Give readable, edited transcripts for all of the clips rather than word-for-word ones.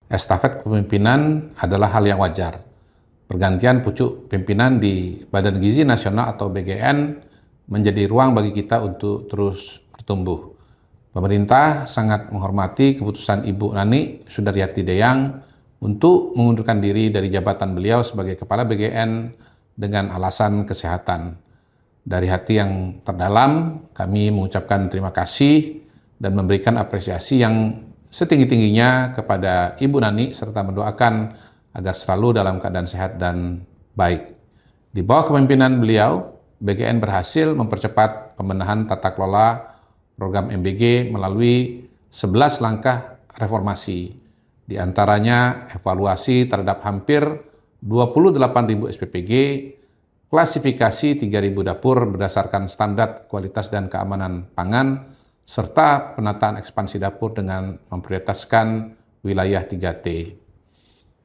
Estafet kepemimpinan adalah hal yang wajar. Pergantian pucuk pimpinan di Badan Gizi Nasional atau BGN menjadi ruang bagi kita untuk terus bertumbuh. Pemerintah sangat menghormati keputusan Ibu Nani Sudaryati Dayang untuk mengundurkan diri dari jabatan beliau sebagai Kepala BGN dengan alasan kesehatan. Dari hati yang terdalam, kami mengucapkan terima kasih dan memberikan apresiasi yang setinggi-tingginya kepada Ibu Nani serta mendoakan agar selalu dalam keadaan sehat dan baik. Di bawah kepemimpinan beliau, BGN berhasil mempercepat pembenahan tata kelola program MBG melalui 11 langkah reformasi. Di antaranya evaluasi terhadap hampir 28.000 SPPG, klasifikasi 3.000 dapur berdasarkan standar kualitas dan keamanan pangan, serta penataan ekspansi dapur dengan memprioritaskan wilayah 3T.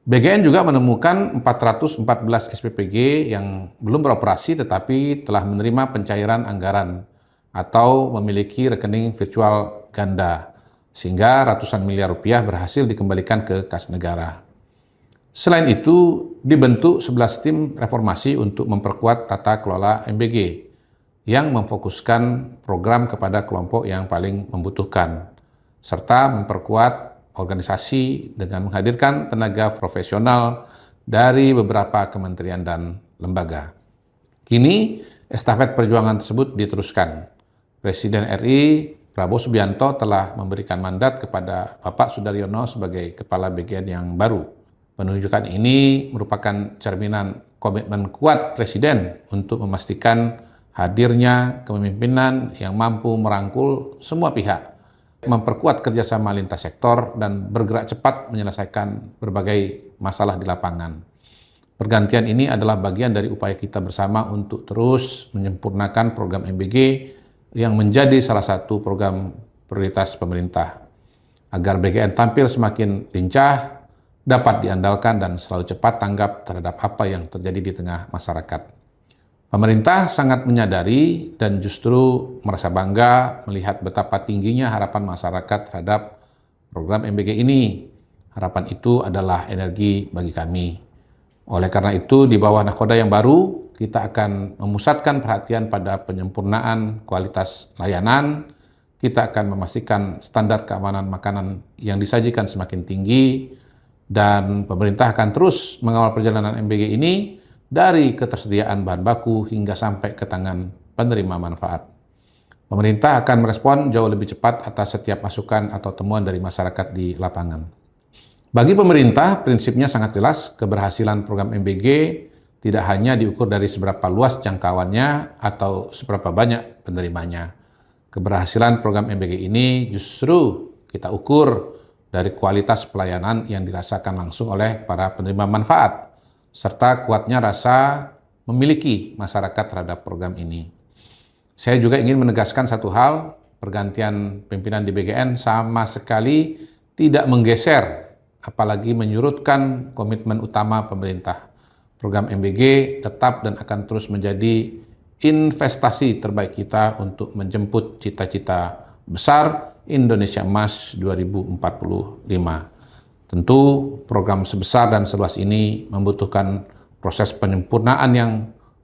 BGN juga menemukan 414 SPPG yang belum beroperasi tetapi telah menerima pencairan anggaran atau memiliki rekening virtual ganda, sehingga ratusan miliar rupiah berhasil dikembalikan ke kas negara. Selain itu, dibentuk 11 tim reformasi untuk memperkuat tata kelola MBG yang memfokuskan program kepada kelompok yang paling membutuhkan, serta memperkuat organisasi dengan menghadirkan tenaga profesional dari beberapa kementerian dan lembaga. Kini, estafet perjuangan tersebut diteruskan. Presiden RI Prabowo Subianto telah memberikan mandat kepada Bapak Sudaryono sebagai Kepala BGN yang baru. Penunjukan ini merupakan cerminan komitmen kuat Presiden untuk memastikan hadirnya kepemimpinan yang mampu merangkul semua pihak, memperkuat kerjasama lintas sektor, dan bergerak cepat menyelesaikan berbagai masalah di lapangan. Pergantian ini adalah bagian dari upaya kita bersama untuk terus menyempurnakan program MBG yang menjadi salah satu program prioritas pemerintah, agar BGN tampil semakin lincah, dapat diandalkan, dan selalu cepat tanggap terhadap apa yang terjadi di tengah masyarakat. Pemerintah sangat menyadari dan justru merasa bangga melihat betapa tingginya harapan masyarakat terhadap program MBG ini. Harapan itu adalah energi bagi kami. Oleh karena itu, di bawah nahkoda yang baru, kita akan memusatkan perhatian pada penyempurnaan kualitas layanan. Kita akan memastikan standar keamanan makanan yang disajikan semakin tinggi, dan pemerintah akan terus mengawal perjalanan MBG ini dari ketersediaan bahan baku hingga sampai ke tangan penerima manfaat. Pemerintah akan merespon jauh lebih cepat atas setiap masukan atau temuan dari masyarakat di lapangan. Bagi pemerintah, prinsipnya sangat jelas, keberhasilan program MBG tidak hanya diukur dari seberapa luas jangkauannya atau seberapa banyak penerimanya. Keberhasilan program MBG ini justru kita ukur dari kualitas pelayanan yang dirasakan langsung oleh para penerima manfaat, serta kuatnya rasa memiliki masyarakat terhadap program ini. Saya juga ingin menegaskan satu hal, pergantian pimpinan di BGN sama sekali tidak menggeser, apalagi menyurutkan komitmen utama pemerintah. Program MBG tetap dan akan terus menjadi investasi terbaik kita untuk menjemput cita-cita besar Indonesia Emas 2045. Tentu program sebesar dan seluas ini membutuhkan proses penyempurnaan yang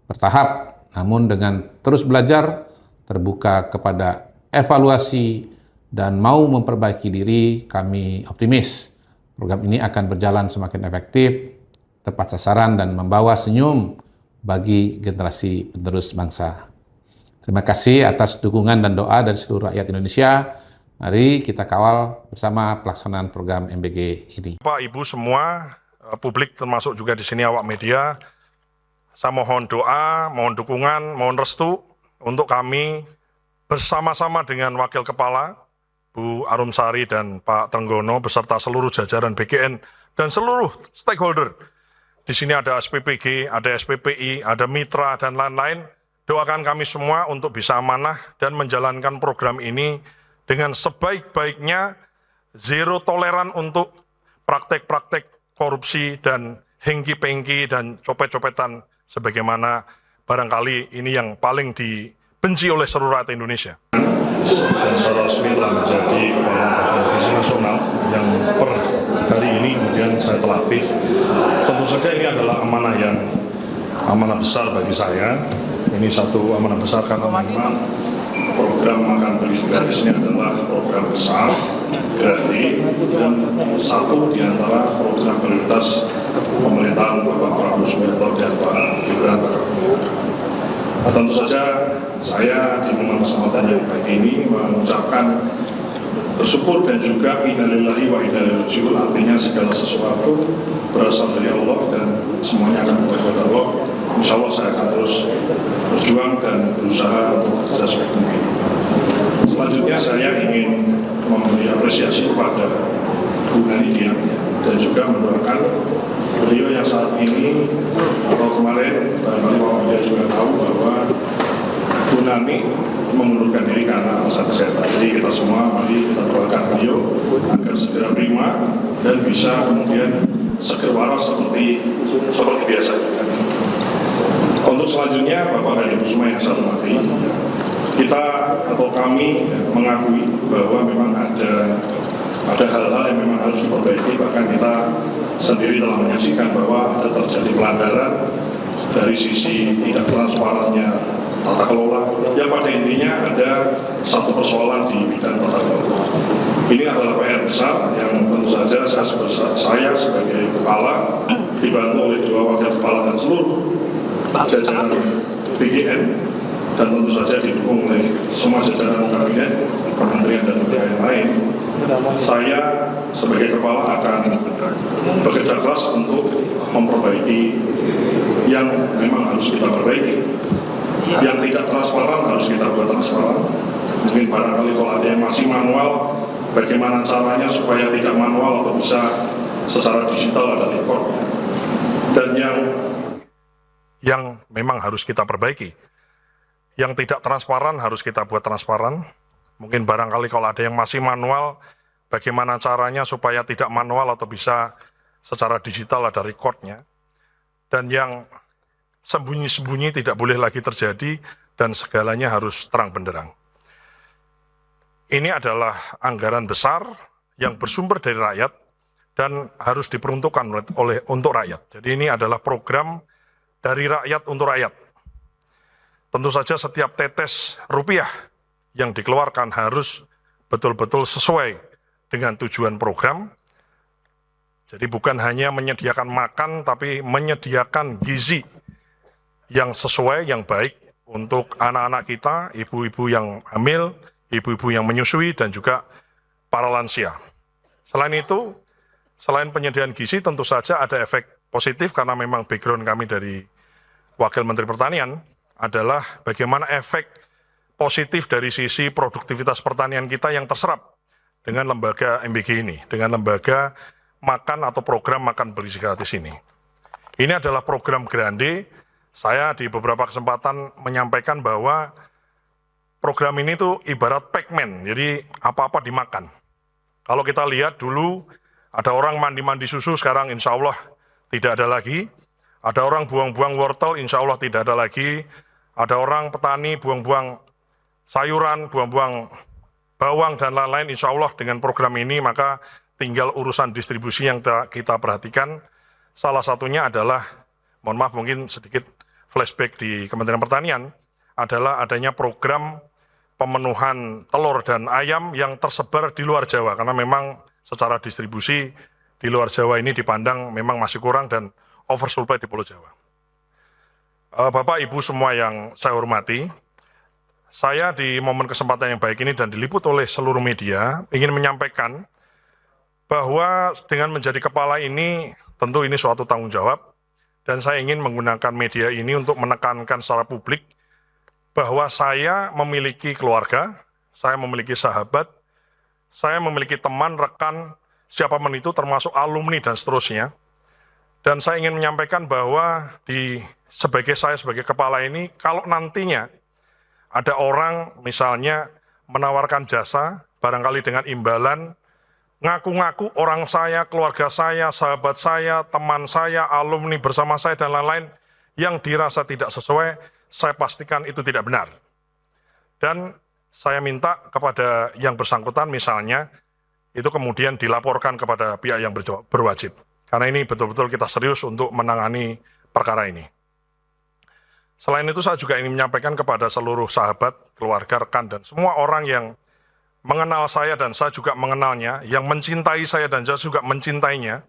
bertahap, namun dengan terus belajar, terbuka kepada evaluasi, dan mau memperbaiki diri, kami optimis program ini akan berjalan semakin efektif, tepat sasaran, dan membawa senyum bagi generasi penerus bangsa. Terima kasih atas dukungan dan doa dari seluruh rakyat Indonesia. Mari kita kawal bersama pelaksanaan program MBG ini. Bapak, Ibu semua, publik termasuk juga di sini awak media, saya mohon doa, mohon dukungan, mohon restu untuk kami bersama-sama dengan Wakil Kepala, Bu Arumsari dan Pak Trenggono, beserta seluruh jajaran BGN dan seluruh stakeholder. Di sini ada SPPG, ada SPPI, ada mitra, dan lain-lain. Doakan kami semua untuk bisa amanah dan menjalankan program ini dengan sebaik-baiknya, zero toleran untuk praktek-praktek korupsi dan hengki-pengki dan copet-copetan, sebagaimana barangkali ini yang paling dibenci oleh seluruh rakyat Indonesia. Secara resmi telah menjadi Kepala Badan Gizi Nasional yang per hari ini kemudian saya terlatih. Tentu saja ini adalah amanah besar bagi saya. Ini satu amanah besar karena memang program makan beli gratis ini adalah program besar, gratis, dan satu di antara program prioritas pemerintahan Bapak Prabowo Subianto dan Pak Gibran Rakabuming. Nah, tentu saja saya di momen kesempatan yang baik ini mengucapkan bersyukur dan juga innalillahi wa inna ilaihi raji'un, artinya segala sesuatu berasal dari Allah dan semuanya akan kembali kepada Allah. Insya Allah saya akan terus berjuang dan berusaha untuk bekerja sebaik mungkin. Selanjutnya saya ingin memberi apresiasi kepada Bu Nani dan juga mendoakan beliau yang saat ini atau kemarin barangkali Pak Media juga tahu bahwa Bu Nani mengundurkan diri karena alasan kesehatan. Jadi kita semua mari kita doakan beliau agar segera prima dan bisa kemudian seger waras seperti biasa. Untuk selanjutnya Bapak dan Ibu semua yang saya hormati, kita atau kami mengakui bahwa memang ada hal-hal yang memang harus diperbaiki. Bahkan kita sendiri telah menyaksikan bahwa ada terjadi pelanggaran dari sisi tidak transparannya tata kelola, yang pada intinya ada satu persoalan di bidang tata kelola. Ini adalah PR besar yang tentu saja saya sebagai kepala dibantu oleh dua wakil kepala dan seluruh jajaran BGN dan tentu saja didukung oleh semua jajaran kabinet, kementerian dan lembaga yang lain. Saya sebagai kepala akan bekerja keras untuk memperbaiki yang memang harus kita perbaiki. Yang tidak transparan harus kita buat transparan. Mungkin barangkali kalau ada yang masih manual, bagaimana caranya supaya tidak manual atau bisa secara digital ada record. Dan yang memang harus kita perbaiki. Yang tidak transparan harus kita buat transparan. Mungkin barangkali kalau ada yang masih manual, bagaimana caranya supaya tidak manual atau bisa secara digital ada recordnya. Dan yang sembunyi-sembunyi tidak boleh lagi terjadi dan segalanya harus terang benderang. Ini adalah anggaran besar yang bersumber dari rakyat dan harus diperuntukkan untuk rakyat. Jadi ini adalah program dari rakyat untuk rakyat. Tentu saja setiap tetes rupiah yang dikeluarkan harus betul-betul sesuai dengan tujuan program. Jadi bukan hanya menyediakan makan, tapi menyediakan gizi yang sesuai, yang baik untuk anak-anak kita, ibu-ibu yang hamil, ibu-ibu yang menyusui, dan juga para lansia. Selain itu, selain penyediaan gizi, tentu saja ada efek positif karena memang background kami dari Wakil Menteri Pertanian adalah bagaimana efek positif dari sisi produktivitas pertanian kita yang terserap dengan lembaga MBG ini, dengan lembaga makan atau program makan beli gratis ini. Ini adalah program grande. Saya di beberapa kesempatan menyampaikan bahwa program ini tuh ibarat Pac-Man, jadi apa-apa dimakan. Kalau kita lihat dulu, ada orang mandi-mandi susu, sekarang insya Allah tidak ada lagi. Ada orang buang-buang wortel, insya Allah tidak ada lagi. Ada orang petani buang-buang sayuran, buang-buang bawang, dan lain-lain, insya Allah dengan program ini, maka tinggal urusan distribusi yang kita perhatikan. Salah satunya adalah, mohon maaf mungkin sedikit flashback di Kementerian Pertanian, adalah adanya program pemenuhan telur dan ayam yang tersebar di luar Jawa, karena memang secara distribusi di luar Jawa ini dipandang memang masih kurang dan oversupply di Pulau Jawa. Bapak Ibu semua yang saya hormati, saya di momen kesempatan yang baik ini dan diliput oleh seluruh media ingin menyampaikan bahwa dengan menjadi kepala ini tentu ini suatu tanggung jawab. Dan saya ingin menggunakan media ini untuk menekankan secara publik bahwa saya memiliki keluarga, saya memiliki sahabat, saya memiliki teman, rekan, siapapun itu termasuk alumni dan seterusnya. Dan saya ingin menyampaikan bahwa sebagai kepala ini, kalau nantinya ada orang misalnya menawarkan jasa, barangkali dengan imbalan, ngaku-ngaku orang saya, keluarga saya, sahabat saya, teman saya, alumni bersama saya, dan lain-lain, yang dirasa tidak sesuai, saya pastikan itu tidak benar. Dan saya minta kepada yang bersangkutan misalnya, itu kemudian dilaporkan kepada pihak yang berwajib. Karena ini betul-betul kita serius untuk menangani perkara ini. Selain itu saya juga ingin menyampaikan kepada seluruh sahabat, keluarga, rekan, dan semua orang yang mengenal saya dan saya juga mengenalnya, yang mencintai saya dan saya juga mencintainya.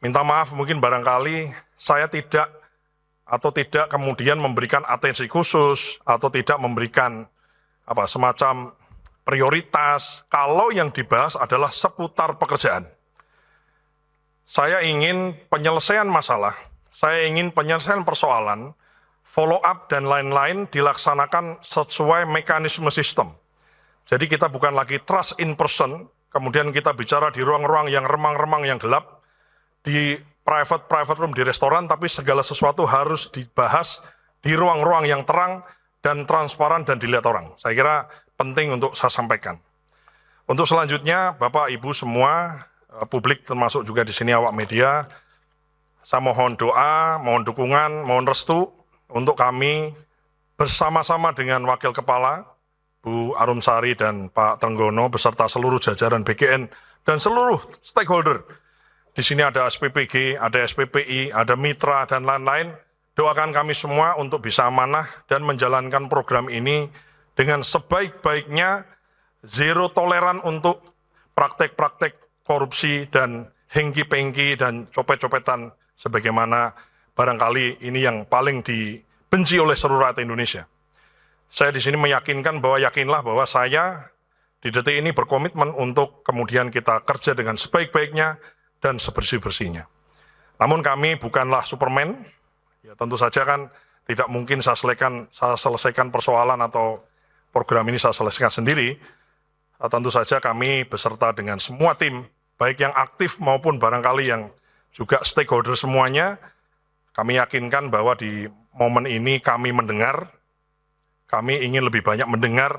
Minta maaf mungkin barangkali saya tidak kemudian memberikan atensi khusus atau tidak memberikan semacam prioritas kalau yang dibahas adalah seputar pekerjaan. Saya ingin penyelesaian masalah, saya ingin penyelesaian persoalan, follow up dan lain-lain dilaksanakan sesuai mekanisme sistem. Jadi kita bukan lagi trust in person, kemudian kita bicara di ruang-ruang yang remang-remang yang gelap, di private room di restoran, tapi segala sesuatu harus dibahas di ruang-ruang yang terang dan transparan dan dilihat orang. Saya kira penting untuk saya sampaikan. Untuk selanjutnya, Bapak, Ibu semua, publik termasuk juga di sini awak media, saya mohon doa, mohon dukungan, mohon restu untuk kami bersama-sama dengan Wakil Kepala, Bu Arumsari dan Pak Trenggono, beserta seluruh jajaran BGN dan seluruh stakeholder. Di sini ada SPPG, ada SPPI, ada mitra, dan lain-lain. Doakan kami semua untuk bisa amanah dan menjalankan program ini dengan sebaik-baiknya, zero toleran untuk praktek-praktek korupsi dan hengki-pengki dan copet-copetan sebagaimana barangkali ini yang paling dibenci oleh seluruh rakyat Indonesia. Saya di sini meyakinkan bahwa yakinlah bahwa saya di detik ini berkomitmen untuk kemudian kita kerja dengan sebaik-baiknya dan sebersih-bersihnya. Namun kami bukanlah Superman, ya tentu saja kan tidak mungkin saya selesaikan persoalan atau program ini saya selesaikan sendiri. Tentu saja kami beserta dengan semua tim, baik yang aktif maupun barangkali yang juga stakeholder semuanya, kami yakinkan bahwa di momen ini kami mendengar, kami ingin lebih banyak mendengar,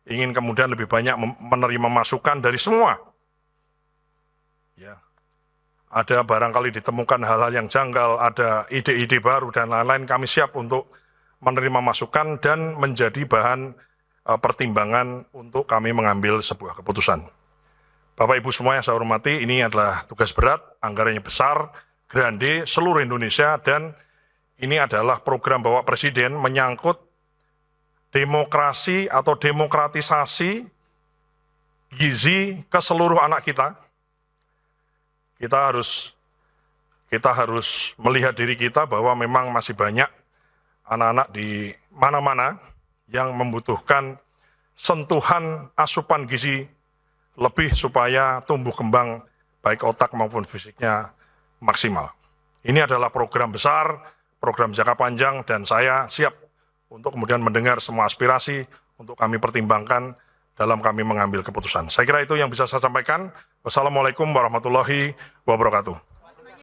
ingin kemudian lebih banyak menerima masukan dari semua. Ya. Ada barangkali ditemukan hal-hal yang janggal, ada ide-ide baru dan lain-lain, kami siap untuk menerima masukan dan menjadi bahan pertimbangan untuk kami mengambil sebuah keputusan. Bapak Ibu semua yang saya hormati, ini adalah tugas berat, anggarannya besar, grande, seluruh Indonesia, dan ini adalah program Bapak Presiden menyangkut demokrasi atau demokratisasi gizi ke seluruh anak kita. Kita harus melihat diri kita bahwa memang masih banyak anak-anak di mana-mana yang membutuhkan sentuhan asupan gizi lebih supaya tumbuh kembang baik otak maupun fisiknya maksimal. Ini adalah program besar, program jangka panjang, dan saya siap untuk kemudian mendengar semua aspirasi untuk kami pertimbangkan dalam kami mengambil keputusan. Saya kira itu yang bisa saya sampaikan. Wassalamualaikum warahmatullahi wabarakatuh.